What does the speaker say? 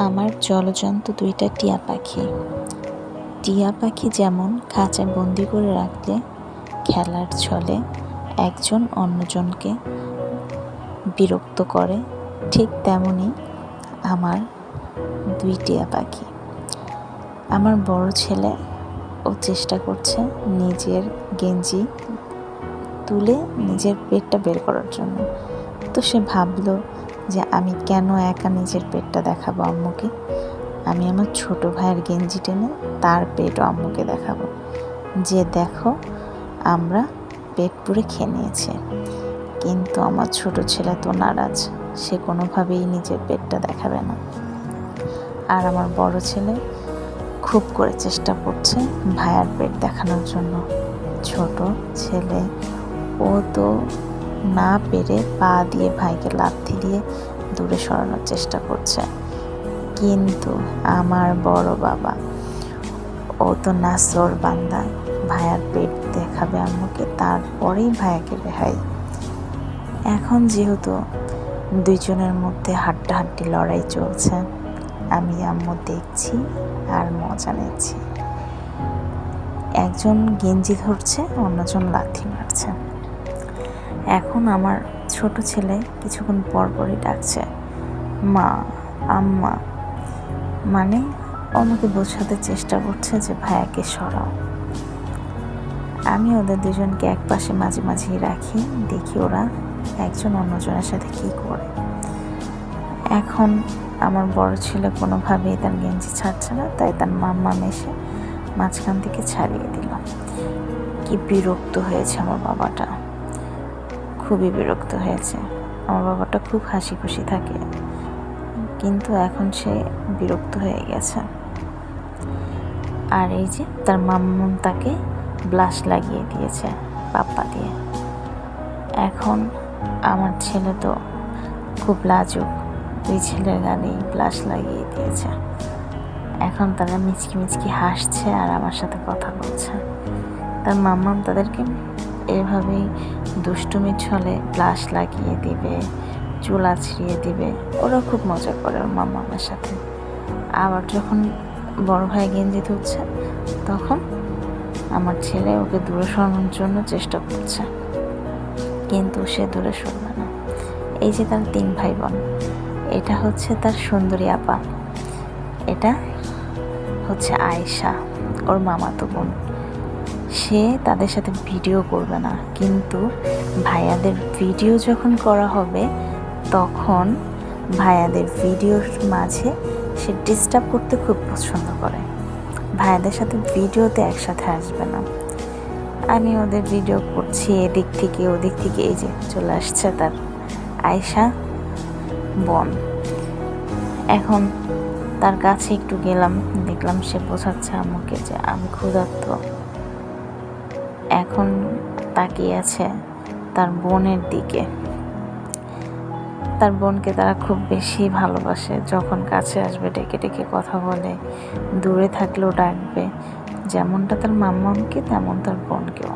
আমার জলজন্ত দুইটা টিয়া পাখি। টিয়া পাখি যেমন খাঁচায় বন্দি করে রাখলে খেলার ছলে একজন অন্যজনকে বিরক্ত করে, ঠিক তেমনই আমার দুই টিয়া পাখি। আমার বড় ছেলে ও চেষ্টা করছে নিজের গেঞ্জি তুলে নিজের পেটটা বের করার জন্য। তো সে ভাবলো যে আমি কেন একা নিজের পেটটা দেখাবো আম্মুকে, আমি আমার ছোট ভাইয়ের গেঞ্জি টেনে তার পেটও আম্মুকে দেখাবো যে দেখো আমরা পেট পুরে খেয়ে নিয়েছি। কিন্তু আমার ছোট ছেলে তো নারাজ, সে কোনোভাবেই নিজের পেটটা দেখাবে না। আর আমার বড় ছেলে খুব করে চেষ্টা করছে ভাইয়ার পেট দেখানোর জন্য। ছোট ছেলে ও তো না পেরে পা দিয়ে ভাইকে লাথি দিয়ে দূরে সরানোর চেষ্টা করছে, কিন্তু আমার বড় বাবা ও তো নাছোড় বান্দা, ভাইয়ার পেট দেখাবে আম্মুকে, তারপরেই ভাইয়াকে রেহাই। এখন যেহেতু দুইজনের মধ্যে হাড্ডাহাড্ডি লড়াই চলছে, আমি আম্মু দেখছি আর মজা নিচ্ছি। একজন গেঞ্জি ধরছে, অন্যজন লাথি মারছে। এখন আমার ছোট ছেলে কিছুক্ষণ পরপরই ডাকছে মা, আম্মা, মানে আমাকে বোঝাতে চেষ্টা করছে যে ভাইয়াকে সরাও। আমি ওদের দুজনকে এক পাশে মাঝে মাঝেই রাখি, দেখি ওরা একজন অন্যজনের সাথে কী করে। এখন আমার বড় ছেলে কোনোভাবেই তার গেঞ্জি ছাড়ছে না, তাই তার মাম্মা এসে মাঝখান থেকে ছাড়িয়ে দিল। কি বিরক্ত হয়েছে আমার বাবাটা, খুবই বিরক্ত হয়েছে। আমার বাবাটা খুব হাসি খুশি থাকে, কিন্তু এখন সে বিরক্ত হয়ে গেছে। আর এই যে তার মাম্মু তাকে ব্লাশ লাগিয়ে দিয়েছে পাপ্পা দিয়ে। এখন আমার ছেলে তো খুব লাজুক, দুই ছেলের গালেই ব্লাশ লাগিয়ে দিয়েছে। এখন তারা মিচকি মিচকি হাসছে আর আমার সাথে কথা বলছে। তার মাম্মাম তাদেরকে এভাবেই দুষ্টুমির ছলে ব্লাশ লাগিয়ে দিবে, চুল আছড়িয়ে দিবে। ওরা খুব মজা করে ওর মাম্মামের সাথে। আবার যখন বড় ভাই গেঞ্জি ধরছে, তখন আমার ছেলে ওকে দূরে সরানোর জন্য চেষ্টা করছে, কিন্তু সে দূরে সরবে না। এই যে তার 3 ভাই বোন, এটা হচ্ছে তার সুন্দরী আপা, এটা হচ্ছে আয়েশা ওর মামাতো বোন। সে তাদের সাথে ভিডিও করবে না, কিন্তু ভাইয়াদের ভিডিও যখন করা হবে তখন ভাইয়াদের ভিডিওর মাঝে সে ডিস্টার্ব করতে খুব পছন্দ করে। ভাইয়াদের সাথে ভিডিওতে একসাথে আসবে না। আমি ওদের ভিডিও করছি, এদিক থেকে ওদিক থেকে এই যে চলে আসছে তার আয়েশা বোন। এখন তার কাছে একটু গেলাম, দেখলাম সে বোঝাচ্ছে আম্মুকে যে আমি ক্ষুধার্ত। এখন তাকিয়ে আছে তার বোনের দিকে। তার বোনকে তারা খুব বেশি ভালোবাসে, যখন কাছে আসবে ডেকে ডেকে কথা বলে, দূরে থাকলেও ডাকবে। যেমনটা তার মাম্মামকে তেমন তার বোনকেও।